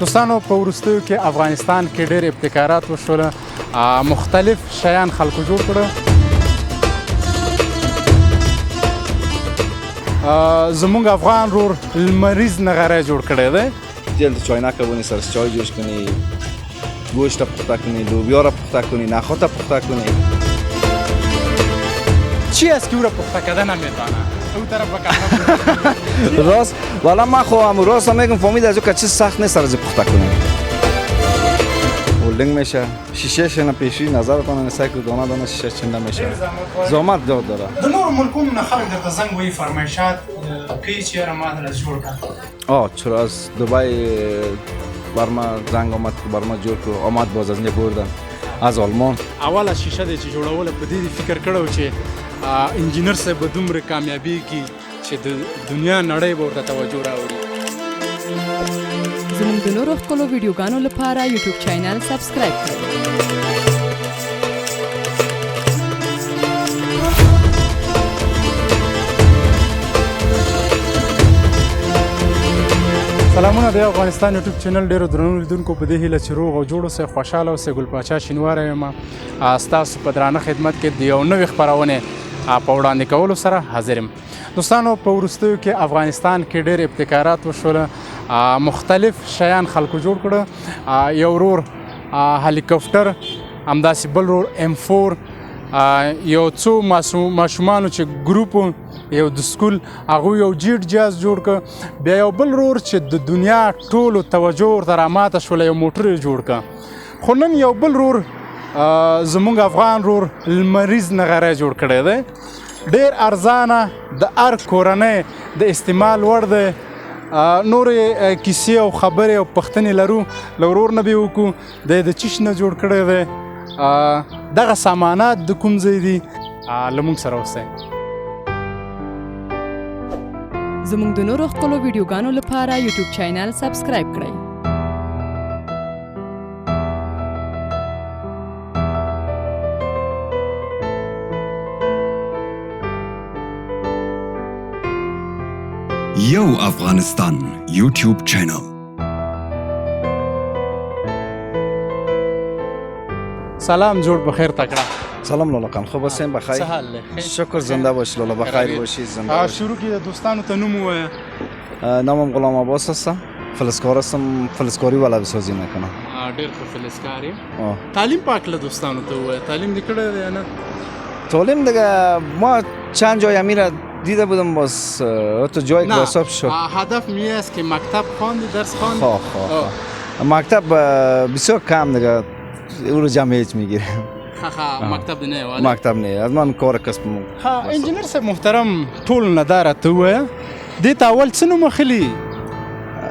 دوستانو په وروستیو کې افغانستان کې ډېر ابتکارات وشول، مختلف شیان خلکو جوړ کړه. زمونږ افغان رور لمریز نغری جوړ کړی دی. جلد چاینک بونی سرش چای جوش کنی، گوشت را پخته کنی، لوبیا را پخته کنی، نخود را پخته کنی. چی است که او را پخته کردن نمیتونه؟ او طرف بکنه راست والا من خواهم راست هم میگم فهمید از او که چیز سخت نیست از پخته کنیم. هولدینگ میشه، شیشه شنا پیشی نظرتان نسای که دانه دانه شیشه چنده میشه. زحمت داد داره. د نور ملکونو نه خلک درته زنګ وهي فرمایشات کوي چې یاره ما درله جوړ کړه. چرا از دبی بر ما زنگ آمد که بر ما جور که آمد باز از نی بردن از آلمان. اوله شیشه دی چې جوړوله په دې فکر کړو چې انجینر صاحب به دومره کامیابیږي چې د دنیا نړۍ به ورته توجه راوړي. زموږ د نورو ښکلو ویډیوګانو لپاره یوټیوب چینل سبسکرایب کړئ. سلامونه د افغانستان یوټیوب چینل ډیرو درنو لیدونکو په دې هیله چې روغ او جوړ اوسئ، خوشحاله اوسئ. ګل پاچا شینواری یم، ستاسو په درانه خدمت کې د یو نوې خپرونې په وړاندې کولو سره حاضر یم. دوستانو په وروستیو کې افغانستان کې ډېر ابتکارات وشول، مختلف شیان خلکو جوړ کړه. یو ورور هلیکاپټر، همداسې بل ورور M4، یو څو ماشومانو چې ګروپ یو د سکول هغوی یو جیټ جاز جوړ کړ. بیا یو بل ورور چې د دنیا ټولو توجه ورته راماته شوله یو موټر یې جوړ کړ. خو نن یو بل ورور زمونږ افغان رور لمریز نغری جوړ کړی دی. ډېر ارزانه، د هر کورنۍ د استعمال وړ دی. نورې کیسې او خبرې او پوښتنې لرو، له ورور نه به یې وکړو دی د چی شي نه جوړ کړی دی، دغه سامانات د کوم ځای دي، له موږ سره اوسئ. زموږ د نورو ښکلو ویډیوګانو لپاره یوټیوب چینل سبسکرایب کړئ. یو افغانستان یوټیوب چینل. سلام، جوړ بخیر تکړه. سلام لالا خان، خوب هستین؟ بخیر. څه حال دی؟ شکر، زنده باشی لالا، بخیر باشی، زنده باشی. شروع کې د دوستانو ته نوم ووایه. نامم غلام عباس هستم، فلزکار هستم، فلزکاری و لبه سازی میکنم. ډېر ښه فلزکار یې. تعلیم پاک له دوستانو ته ووایه، تعلیم دې کړی دی یا نه؟ تعلیم دیگه ما چند جای میره دیده بودم، باز تو جای که حساب شد. هدف می است که مکتب خواندی، درس خواندی؟ خواه مکتب بسیار کم دیگه، او رو جمعیت میگیره. مکتب نه والا. مکتب نه، از من کار کسب. انجینر صاحب محترم، ټول نداره ته ووایه دې ته اول څه نوم اخلي؟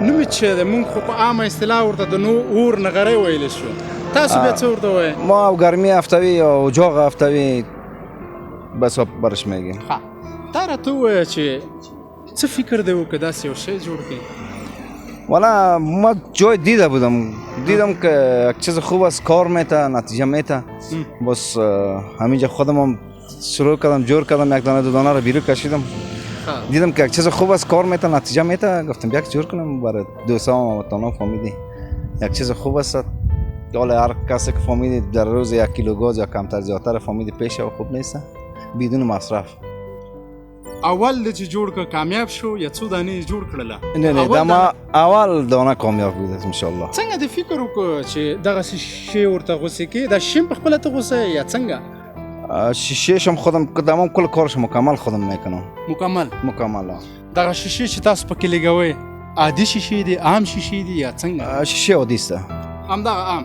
نوم یې چې دی؟ مونږ خو په عامه اصطلاح ورته د اور نغری ویلی شو، تاسو بیا څه ورته وایئ؟ ما گرمی هفتوی یا اجاق هفتوی بس برش میگیم. تا راته ووایه چې څه فکر دی وکړه داسې یو شی جوړ کړي؟ والا ما جای دیدم که یک چیز خوب است، کار میته، نتیجه میته. بس همینجا خودم هم شروع کردم، جور کردم، یک دانه دو دانه رو بیرون کشیدم. دیدم که یک چیز خوب است، کار میته، نتیجه میته، گفتم یک جور کنم برای دوستام و وطنام. فهمیدی یک چیز خوب است، حالا هر کسی که فهمیدی در روز یک کیلو گاز یا کمتر زیادتر فهمیدی پیشه و خوب نیست بدون مصرف. اول د چې جوړ ک کامیاب شو یا څو دانې جوړ کړله؟ نه دا ما اول دانه کامیاب بود ان شاء الله. څنګه د فکر وکړ چې دغه شی ورته غوسه کې دا شیم په خپل ته غوسه یا څنګه؟ شیشه شم خودم تمام کل کارش مکمل خودم میکنم. مکمل دغه شیشه چې تاسو پکې لګوي عادي شیشه دي، عام شیشه دي یا څنګه؟ شیشه عادي است. همدغه عام؟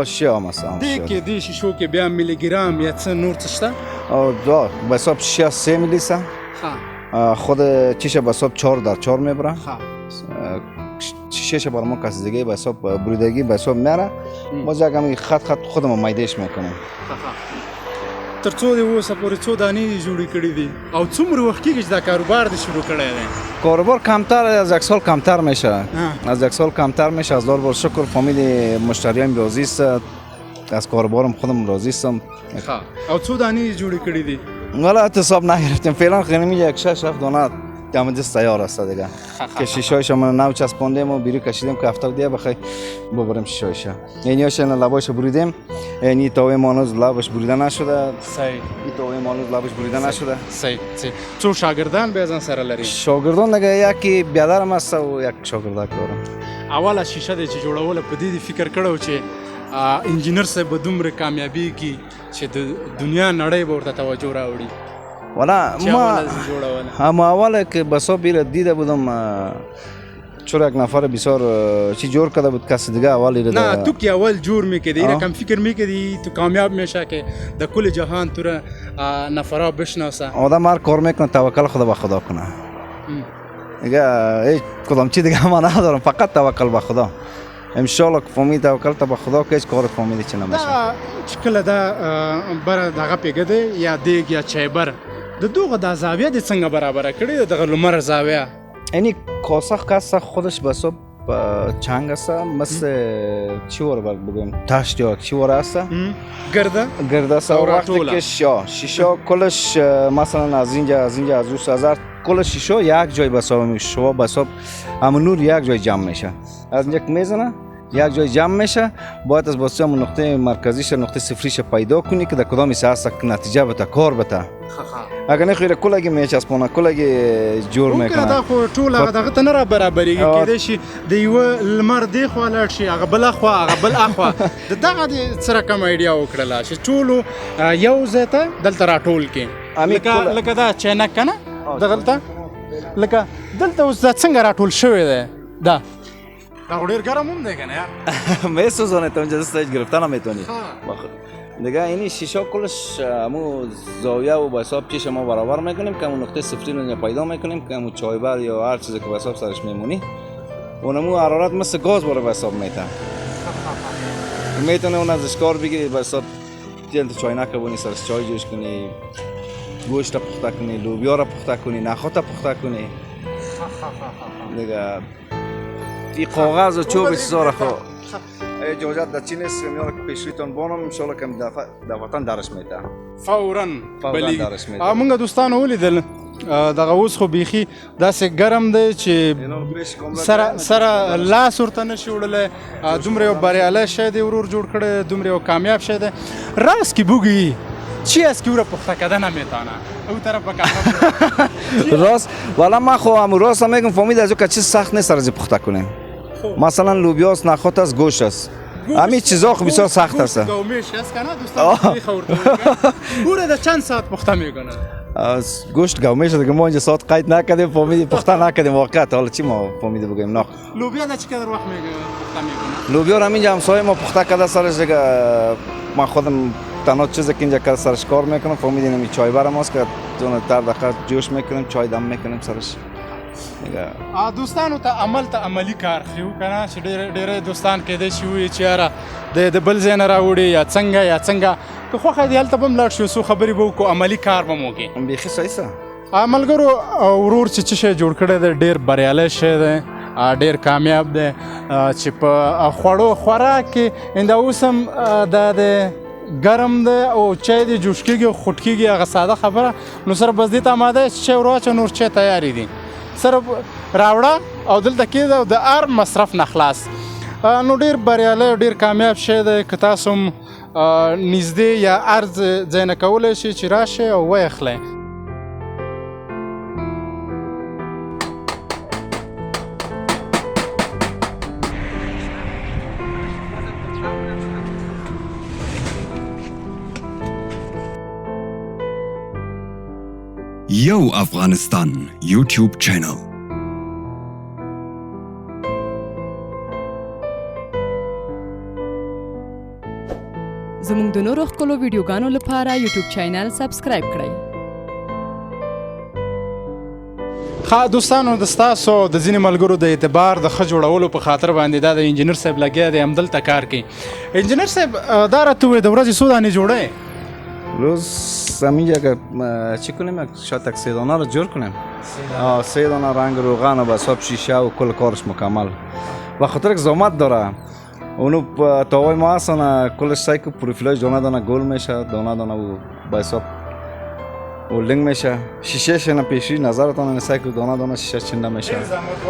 شیشه عام است. دې کې دې شیشو کې بیا میلی ګرام یا څه نور څه شته؟ دا به حساب شیشه 3 میلی است. خود چیشه به حساب 4 در 4 میبره. شیشه بر ما کسی دیگه به حساب بریدگی به حساب میاره. باز یکم خط خودم میدهش میکنم. تر څو دی اوسه پورې څو دانې جوړې کړې دي او څومره وخت کېږي چې دا کاروبار دې شروع کړی دی؟ کاروبار کمتر از یک سال کمتر میشه. از یک سال کمتر میشه. از لار بار شکر فامیل مشتریان راضی است، از کاروبارم خودم راضی هستم. او څو دانې جوړې کړې دي؟ والا حساب نگرفتیم، فعلا خیلی یک 6-7 دانه آماده تیار است دیگه که شیشه‌اش ما نو چسباندیم و بیرون کشیدیم که هفته دیگه بخوای ببریم شیشه‌اش اینیاش لباش بریدیم اینی تاوی مانوز لباش بریده نشده صحیح این تاوی مانوز لباش بریده نشده صحیح څو شاګردان به ځان سره لري شاگردان دیگه یکی بیادرم است و یک شاگردک دارم اوله شیشه دی چې جوړوله په دې فکر کړو چې انجینر صاحب به دومره کامیابی کی چې د دنیا نړۍ به ورته توجه راوړي ولا ما اوله که بسا بیره دیده بودم چرا یک نفر بسیار چی جور کرده بود کسی دیگه اولی رو نه تو که اول جور میکردی ایره کم فکر میکردی تو کامیاب میشه که در کل جهان تو را نفرها بشناسه آدم هر کار میکنه توکل خدا به خدا کنه دیگه هیچ کدام چی دیگه ما ندارم فقط توکل به خدا انشالله که فهمید توکل به خدا که هیچ کار فهمیدی چی نمیشه چې کله دا بره دغه پیګه دی یا دیګ یا چایبر د دوغه د زاویه د څنګه برابر کړی دغه لمر زاویه اینی کاسخ کاسخ خودش به حساب چنگ است مثل چی ور بگویم تاشت یا چی ور است گرده است وقتی که شیشه کلش مثلا از اینجا از اون سازار کل شیشه یک جای به حساب میشه به حساب همون نور یک جای جمع میشه از اینجا که میزنه یک جای جمع میشه باید از واسه همون نقطه مرکزیش نقطه صفریش پیدا کنی که در کدام ساعت نتیجه بده کار بده اگر نه خیلی کلگی میچسبونه کلگی جور میکنه دا خو ټول هغه دغه ته نه را برابرېږي کېدای شي د یوه لمر دی خوا لاړ شي هغه بله خوا هغه بل اخوا د دغه د څه رقم ایډیا وکړله چې ټولو یو ځای ته دلته راټول کړي لکه دا چینک که نه دغلته لکه دلته اوس دا څنګه راټول شوی دی دا خو ډېر ګرم هم دی که نه یار میسوزونه تا اونجا دستش گرفتن هم میتونی دیگه اینی شیشه کلش همو زاویه و به حساب چیش ما برابر میکنیم که همون نقطه صفری رو پیدا میکنیم که همون چایبر یا هر چیزی که به حساب سرش میمونی اونمو حرارت مثل گاز برای به حساب میتونه اون ازش کار بگیری به حساب تیل چای نکبونی سرش چای جوش کنی گوشت را پخته کنی لوبیا را پخته کنی نخود را پخته کنی دیگه این کاغذ و چوب چیزا را خو اجازت در چی نیست میاره که پیشریتان بانم انشالله که در وطن درش میده فورا بلی درش میده موږ دوستانو ولیدل دغه اوس خو بیخي داسې ګرم دی چې سره لاس ورته نشي وړلی دومره یو بریالی شی دی ورور جوړ کړی دومره یو کامیاب شی دی راست کی بوگی چی است که او را پخته کردن نمیتانه او طرف بکنم راست والا من خو هم راست هم میگم فهمید از او که چیز سخت نیست از پخته کنیم مثلا لوبیاست نخود است گوشت است همین چیزا خو بسیار سخت است گومیش است کنه دوستان میخورد او را در چند ساعت پخته میکنه از گوشت گومیش دیگه ما اینجا ساعت قید نکردیم فهمیدیم پخته نکردیم واقعا حالا چی ما فهمیده بگیم نه لوبیا در چقدر وقت پخته میکنه لوبیا را همینجا همسایه ما پخته کرده سرش دیگه من خودم تنها چیزی که اینجا سرش کار میکنم فهمیدین این چای برام است که دونه تر دقیقه جوش میکنیم چای دم میکنیم سرش دیگه دوستانو ته عملی کار خو کنه چې ډېر دوستان کېدای شي وي چې یاره د بل ځای نه راوړي یا څنګه که خوښه دی هلته به هم لاړ شو څو خبرې به وکړو عملي کار به مو وکړي بیخي صحیح څه ملګرو ورور چې څه شی جوړ کړی دی ډېر بریالی شی دی ډېر کامیاب دی چې په خوراک کې همدا اوس هم دا د ګرم دی او چای دی جوش کېږي او خوټ کېږي هغه ساده خبره نو سره بس دې ته اماده چې چای ور واچوه نور چای تیارې دي سره راوړه او دلته کېږده او د هر مصرف نه خلاص نو ډېر بریالی ډېر کامیاب شی دی که تاسو هم نږدې یا هر ځای نه کولی شئ چې راشئ او ویې Yo Afghanistan YouTube channel. زموږ د نورو ښکلو ویډیوګانو لپاره یوټیوب چینل سبسکرایب کړئ. ښه دوستانو د ستاسو د ځینې ملګرو د اعتبار د ښه جوړولو په خاطر باندې دا د انجینر صاحب لګیا دی همدلته کار کوي. انجینر صاحب دا راته ووایه د ورځې څو دانې جوړی؟ روز همینجا که چی کنیم شاید تک 3 دانه رو جور کنیم 3 دانه رنگ روغن و به حساب شیشه و کل کارش مکمل و خاطر که زحمت داره اونو تاوای ما هستن کلش سعی که پروفیلش دانه دانه گل میشه دانه دانه و به حساب ولینگ میشه شیشه شنا پیشی نظرتان نسای که دانه دانه شیشه چند میشه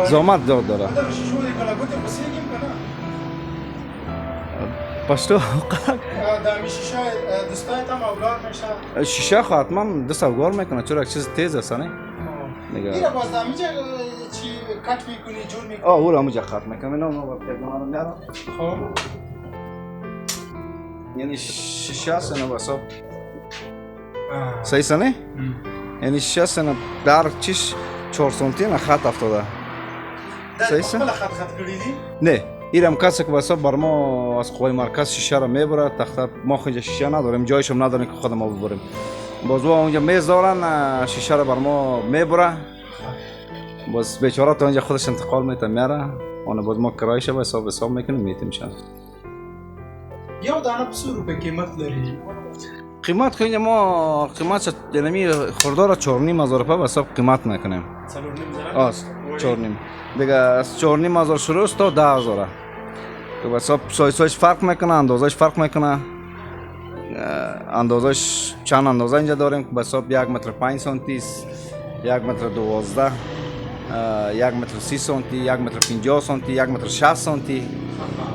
زحمت داد داره پشتو دامی شیشه دستای تام اوگار میشه شیشه خو حتما دست افگار میکنه چرا یک چیز تیز است نه میره باز دامی چی کات میکنی جور میکنی او را مجا خط میکنم نه وقت دانه رو میارم خب یعنی شیشه سنه واسه صحیح سنه یعنی شیشه سنه در چیش 4 سانتی نه خط افتاده صحیح سنه خط کردی نه ایرم کسی که واسه بر ما از قوای مرکز شیشه را میبره تخته ما خونجا شیشه نداریم جایش هم نداریم که خود ما ببریم باز اونجا میز دارن شیشه را بر ما میبره باز بیچاره تا اونجا خودش انتقال میته میاره اون باز ما کرایش به حساب میکنیم میتیم شان یو دانه بسورو به قیمت لري قیمت خونجا ما قیمت یعنی خوردار 4.5 هزار روپیه به حساب قیمت میکنیم 4.5 دیگه از 4.5 هزار شروع است تا 10,000 که به حساب سایزش فرق میکنه اندازش فرق میکنه اندازش چند اندازه اینجا داریم که به حساب 1 متر 5 سانتی 1 متر 12 1 متر 30 سانتی 1 متر 50 سانتی 1 متر 60 سانتی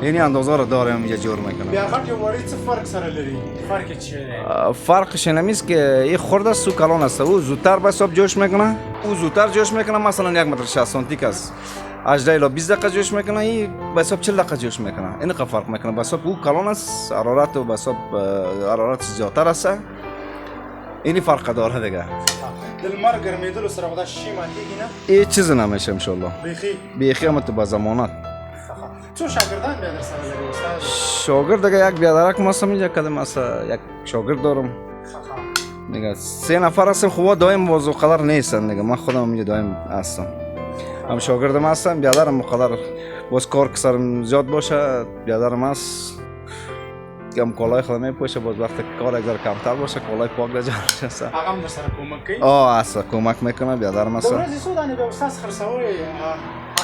یعنی اندازه رو داریم اینجا جور میکنه بیا خاطر یو وری څه فرق سره لري فرق چیه فرقش نمیست که این خورده سو کلان است او زودتر به حساب جوش میکنه او زودتر جوش میکنه مثلا 1 متر 60 سانتی کس 18 الی 20 دقیقه جوش میکنه این به حساب 40 دقیقه جوش میکنه این فرق میکنه به حساب او کلان است حرارت به حساب حرارت زیادتر است این فرق داره دیگه دلمر ګرمېدلو سره ودا شي ماتېږي نه هیڅ چیز نمیشه ان شاء الله بیخی هم تو با ضمانت څو شاګردان بیا در سره لري استاد شاگرد دیگه یک بیادرک ما سمجا کدم است یک شاگرد دارم دیگه 3 نفر هستیم خوب دایم موضوع قدر نیستن دیگه من خودم اینجا دایم هستم هم شاگردم هستم بیادرم مقدر باز کار که سرم زیاد باشه بیادرم هست کم کالای خود میپوشه باز وقتی کار اگر کمتر باشه کالای پاک لجا هست هغه در سره کومک کوي است کمک میکنه بیادرم هست ورځې څو دانې به استاد خرڅوي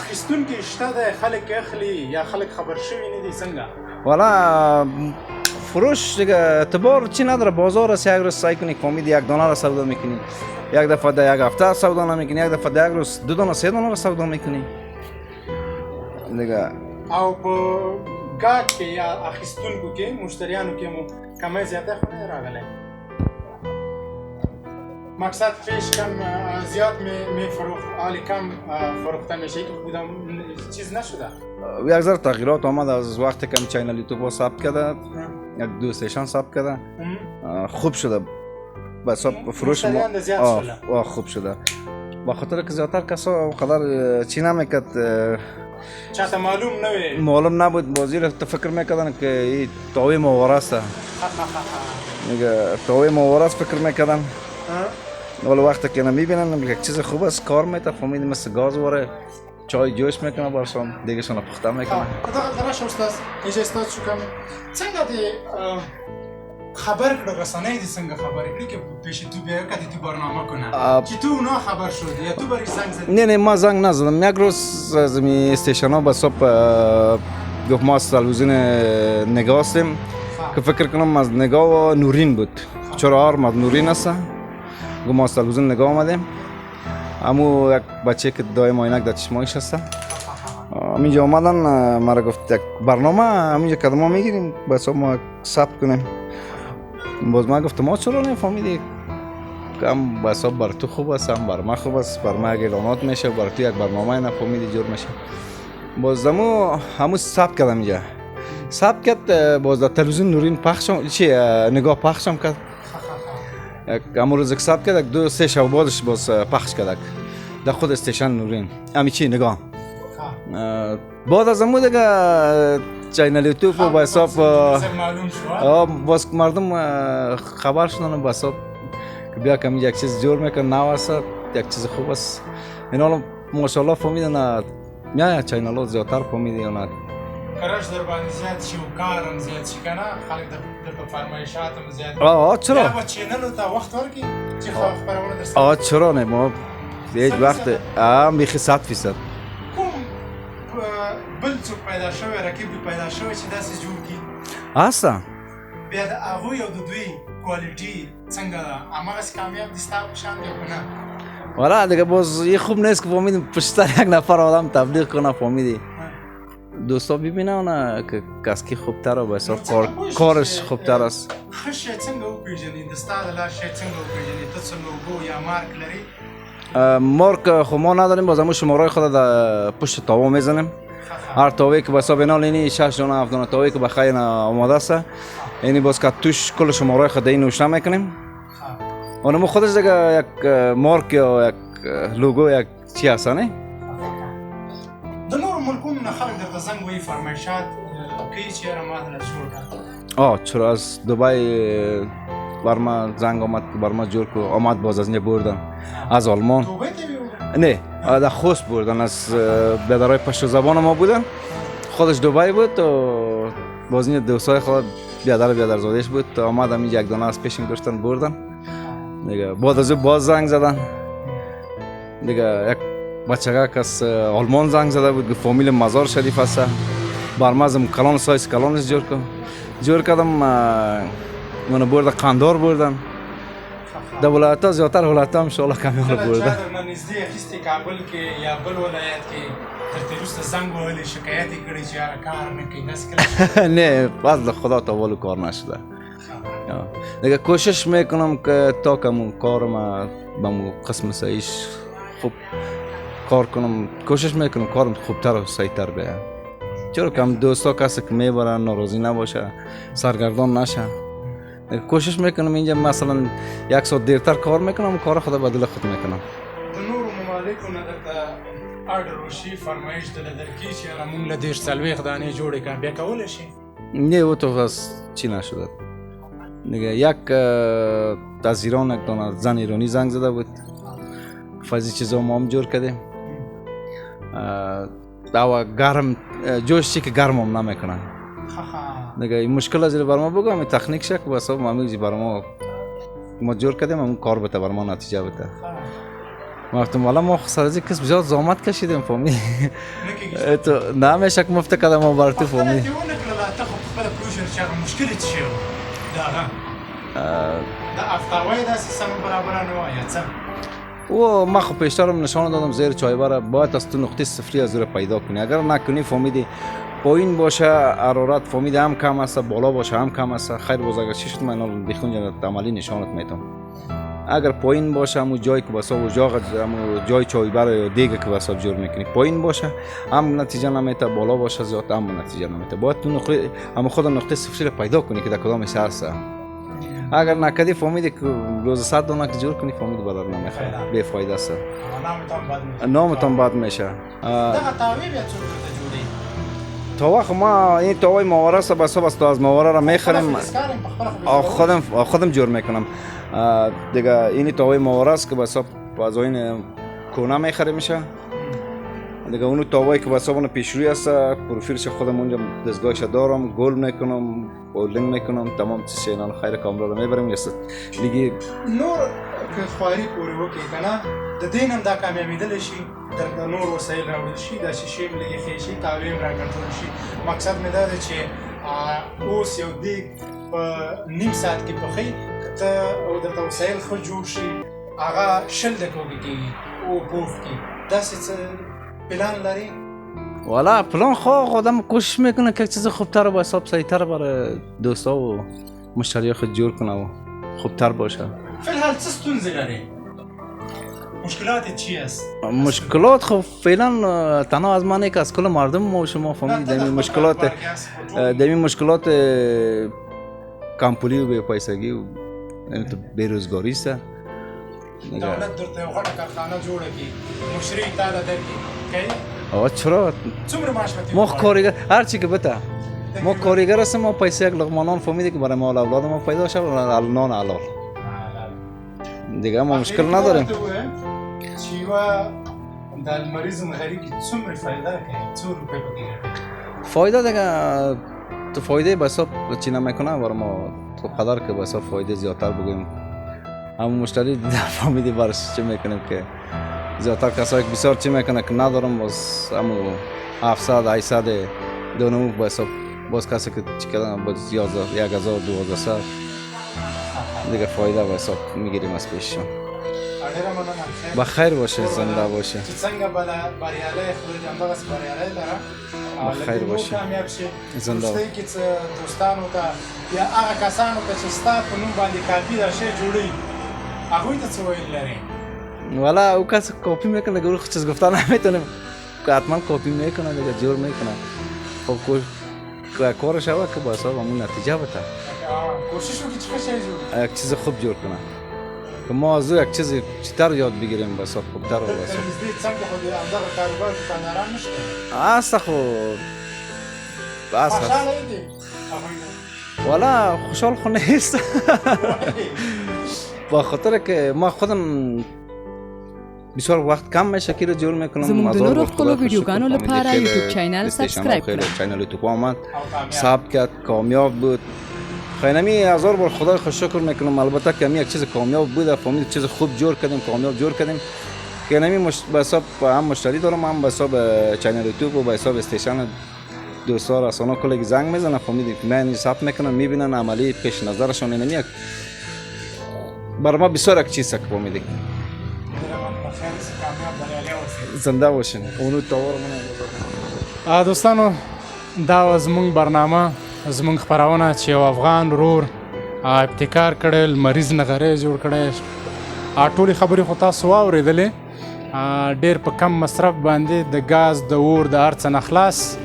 اخیستونکي شته د خلک اخلي یا خلک خبر شوي نه دي څنګه والا فروش دیگه اعتبار چی نداره بازار است یک روز سعی کنی فامید یک دانه را سودا میکنی یک دفعه در یک هفته سودا نمیکنی یک دفعه در یک روز 2 دانه 3 دانه را سودا میکنی دیگه او په ګاټ کې یا اخیستونکو کې مشتریانو کې مو کمه زیاته خو نه راغلی مقصد پیش کم زیاد می فروخت عالی کم فروخته میشه که بودم چیز نشده یک ذره تغییرات آمد از وقتی که چینل یوتیوب ثبت کرده یک 2 استیشن ثبت کرده خوب شده به حساب فروش ما خوب شده با خاطر که زیادتر کسا قدر چی نمیکرد چاته معلوم نبود بازی رو فکر میکردن که این تاوی مواره است تاوی مواره است فکر میکردن ولی وقتی که نمیبینن یک چیز خوب است کار میته فهمید مثل گاز واره چای جوش میکنه برشان دیگه شون پخته میکنه دراش استاد اینجا استاد شو کم څنګه دی خبر کړه رسنۍ دي څنګه خبر کړي کې پیش تو بیا کدی تو برنامه کنه چې تو نه خبر شد یا تو بری زنگ زدی نه ما زنگ نزدم یک روز از می استیشن ها به صبح گفت ما از تلویزیون نگاه هستیم که فکر کنم از نگاه و نورین بود چرا از نورین است گفت ما از تلویزیون نگاه آمدیم امو یک بچه که دایم آینک در چشمایش هست همینجا آمدن مرا گفت یک برنامه همینجا کدما میگیریم بس ما ثبت کنیم باز ما گفتم ما چرا نفهمیدی کم بس بر تو خوب است هم بر ما خوب است بر ما اعلانات میشه بر تو یک برنامه نفهمیدی جور میشه باز همو ثبت کردم اینجا ثبت کرد باز در تلویزیون نورین پخشم چی نگاه پخشم کرد امو روز که ثبت کرد 2-3 شب بعدش باز پخش کرد در خود استیشن نورین امی چی نگاه بعد از امو دیگه چینل یوتیوب و با حساب باز مردم خبر شدن با حساب که بیا کمی یک چیز جور میکن نو است یک چیز خوب است این حالا ماشاءالله فهمیدن میای چینل ها زیادتر فهمیدی یا نه کارش در باندې زیاد شي او کارم زیاد شي کنه خلک د فرمایشات هم زیاد چرا یا چینل ته وخت ورکړي چې خبرونه درسته چرا نه ما هیچ وقت میخی 100% کوم بل څوک پیدا شوی رقیب پیدا شوی چې داسې جوړ کی هسته بیا د هغه یو د دوی کوالټي څنګه هماغسې کامیاب دي ستا په شان دی که نه؟ والا دیگه باز یه خوب نیست که فهمیدیم پشت سر یک نفر آدم تبلیغ کنه فهمیدی دوستا ببینه اونا که کسکی خوبتر و به حساب کارش خوبتر است. ښه شی څنګه وپېژنې د ستا د لاس شی څنګه وپېژنې ته څه لوګو یا مارک لري؟ مارک خب ما نداریم باز همون شماره خود در پشت تاوا میزنیم هر تاوی که به حساب اینا اینی 6 دانه 7 دانه تاوی که بخیر آماده است اینی باز که توش کل شماره خود این نوشته میکنیم اونم خودش دیگه یک مارک یا یک لوگو یک چی هست نه د نورو ملکونو نه خلک درته زنګ وایي فرمایشات کوي چې یاره ما دله جوړ کړه. چرا از دبی بر ما زنگ آمد که بر ما جور که آمد باز از اینجا بردن از آلمان نه در خوست بردن از بیادرهای پشت زبان ما بودن خودش دبی بود و باز اینجا دوستای خود بیادرزادهش بود آمد هم یک دانه از پیشین داشتن بردن دیگه بعد از باز زنگ زدن دیگه یک بچگک از آلمان زنگ زده بود که فامیل مزار شریف هست بر مازم کلان سایز کلانش جور کردم منو برده قندار بردن در ولایت ها زیادتر ولایت ها انشاءالله کامیاب بردن. کله چا درنه نږدې اخیستې کابل کې یا بل ولایت کې درته وروسته زنګ وهلی شکایت یې کړی چې یاره کار نه کوي داسې کله؟ نه فضل خدا تا ولو کار نشده دیگه کوشش میکنم که تا کمون کارم به مو قسم سعیش خوب کار کنم کوشش میکنم کارم خوبتر و سعیتر بیه چرا کم دوستا کسی که میبرن ناراضی نباشه سرگردان نشه کوشش میکنم اینجا مثلا یک ساعت دیرتر کار میکنم کار خدا بدل خود میکنم. د نورو ممالکو نه درته آرډر وشي فرمایش دله درکړي چې یاره مونږ له دېرش څلوېښت دانې جوړې کړه بیا کولی شي؟ نه او تو از چی نشده دیگه یک از ایران یک دانه زن ایرانی زنگ زده بود فازی چیزا ما هم جور کردیم دوا گرم جوش چی که گرم هم نمیکنن دیگه این مشکل از بر ما بگم تکنیک شک بس ما میگی بر ما جور کردیم اون کار بده بر ما نتیجه بده وقتی والا ما سرزی کس بزرگ زحمت کشیدیم فهمی تو نمیشه که مفت کردم ما بر تو فهمی ته ونه کړله ته خو خپله پروژه چې هغه مشکلې څه شی و د هغه د افتاوی داسې سمه برابره نه وه یا څه؟ و ما خب پیشترم نشان دادم زیر چایبر باید از تو نقطه صفری از زیر پیدا کنی اگر نکنی فهمیدی پایین باشه حرارت فهمیدی هم کم است بالا باشه هم کم است خیر باز اگر چی شد من الان بخونم عملی نشانت میتونم اگر پایین باشه همون جایی که بسا اجاق همون جای چایبر یا دیگه که بسا جور میکنی پایین باشه هم نتیجه نمیته بالا باشه زیاد هم نتیجه نمیته باید تو نقطه هم خود نقطه صفری پیدا کنی که در کدام حصه هست اگر نکدی فهمیدی که روز 100 دانه که جور کنی فهمیدی بدر نمیخواد بی فایده است نامتان بد میشه دغه تاوی بیا څوک درته جوړوي؟ تاوا خو ما این تاوای ماوره است بس از ماوره را میخریم خودم جور میکنم دیگه این تاوای ماوره است که بس از این کونه میخریم میشه دیگه اونو تاوایی که بس اون پیشروی است پروفیلش خودم اونجا دستگاهش دارم گل میکنم بولینگ میکنم تمام چیز اینا خیر کاملا رو میبرم یست دیگه نور که خواري پورې وکړي که نه د دې نه هم دا کامیابېدلی شي درته نور وسایل راوړل شي دا شیشې هم لږې ښې شي تاوې هم راکنټرول شي مقصد مې دا دی چې اوس یو دیګ په نیم ساعت کې پخوي که ته درته وسایل ښه جوړ شي هغه 10 دقیقو کې کېږي او پوخ کړي داسې څه پلان لري؟ والا پلان خودم کوشش میکنه که چیز خوبتر و حساب سریعتر برای دوستا و مشتری خود جور کنه و خوبتر باشه. فعلا څه ستونزې لري؟ مشکلات چی است؟ مشکلات خب فعلا تنها از من که از کل مردم ما شما فهمید دمی مشکلات کمپولی و بے پیسگی و بیروزگاری است. دولت درته یو غټه کارخانه جوړه کړي مشري تاله درکړي کوي؟ آقا چرا؟ څومره معاش به ما کارگر هر چی که بته ما کارگر هستیم ما پیسه یک لقمه نان فهمیدی که برای ما اولاد ما پیدا شد نان حلال دیگه ما مشکل نداریم. چیوا د المریض مغری کی څومره فایده کوي؟ 2 روپے پکې فایده دیگه تو فایده به حساب چی نمیکنه برای ما تو قدر که به حساب فایده زیادتر بگویم هم مشتری فهمیدی برش چی میکنیم که زیادتر کسایی که بسیار چی میکنه که ندارم باز همو 700 800 دونمو به حساب باز کسی که چی کردن باز 1000 2000 دیگه فایده به حساب میگیریم از پیششون. ډیره مننه. بخیر باشه، زنده باشه. چې څنګه بریالی خدای دې همدغسې بریالی لره. بخیر باشه. کامیاب شي. زنده وروستۍ کې څه دوستانو ته یا هغه کسانو ته چې ستا په نوم باندې کاپي دا شی جوړوي هغوی ته څه ویل لرې؟ والا او کسی کپی میکنه گروه چیز گفتن نمیتونه که حتما کپی میکنه دیگه جور میکنه. خب کارش هوا که با حساب همون نتیجه بده. کوشش وکړي چې ښه شی جوړ یک چیز خوب جور کنه که ما از یک چیز چیتر یاد بگیریم با حساب خوبتر و با حساب نږدې څنګه خو د همدغه کاروبار دوکانداران نشته؟ هسته خو بس خوشحاله یې دي هغوی نه؟ والا خوشحال خو نیست با خاطر که ما خودم بسیار وقت کم میشه که رو جور میکنم. زموږ د نورو خپلو ویډیوګانو لپاره یوټیوب چینل سابسکرایب کړئ. چینل یوتیوب آمد ثبت کرد، کامیاب بود. خیلی هزار بار خدای خوش شکر میکنم. البته که یک چیز کامیاب بود، فهمید چیز خوب جور کردیم، کامیاب جور کردیم. که به حساب هم مشتری دارم، هم به حساب چینل یوتیوب و به حساب استیشن دوستا رسانه کلی زنگ میزنن، فهمیدید که من ثبت میکنم، میبینن عملی پیش نظرشون اینم یک برای ما بسیار یک چیز که فهمیدید. زنده باشین. اونو تاور من دوستانو دا زمونږ برنامه زمونږ خپرونه چې یو افغان ورور ابتکار کړی لمریز نغری جوړ کړی ټولې خبرې خو تاسو واورېدلې ډېر په کم مصرف باندې د ګاز د اور د هر څه نه خلاص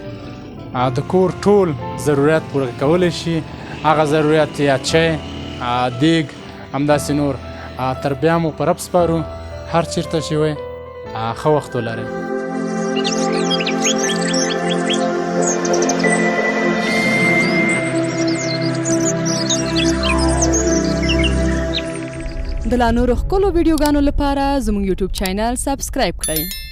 د کور ټول ضرورت پوره کولی شي هغه ضرورت یا چای دیګ همداسې نور تر بیا مو په رب سپارو هر چېرته چې وئ ښه وخت ولرئ. د لا نورو ښکلو ویډیوګانو لپاره زموږ یوټیوب چینل سابسکرایب کړئ.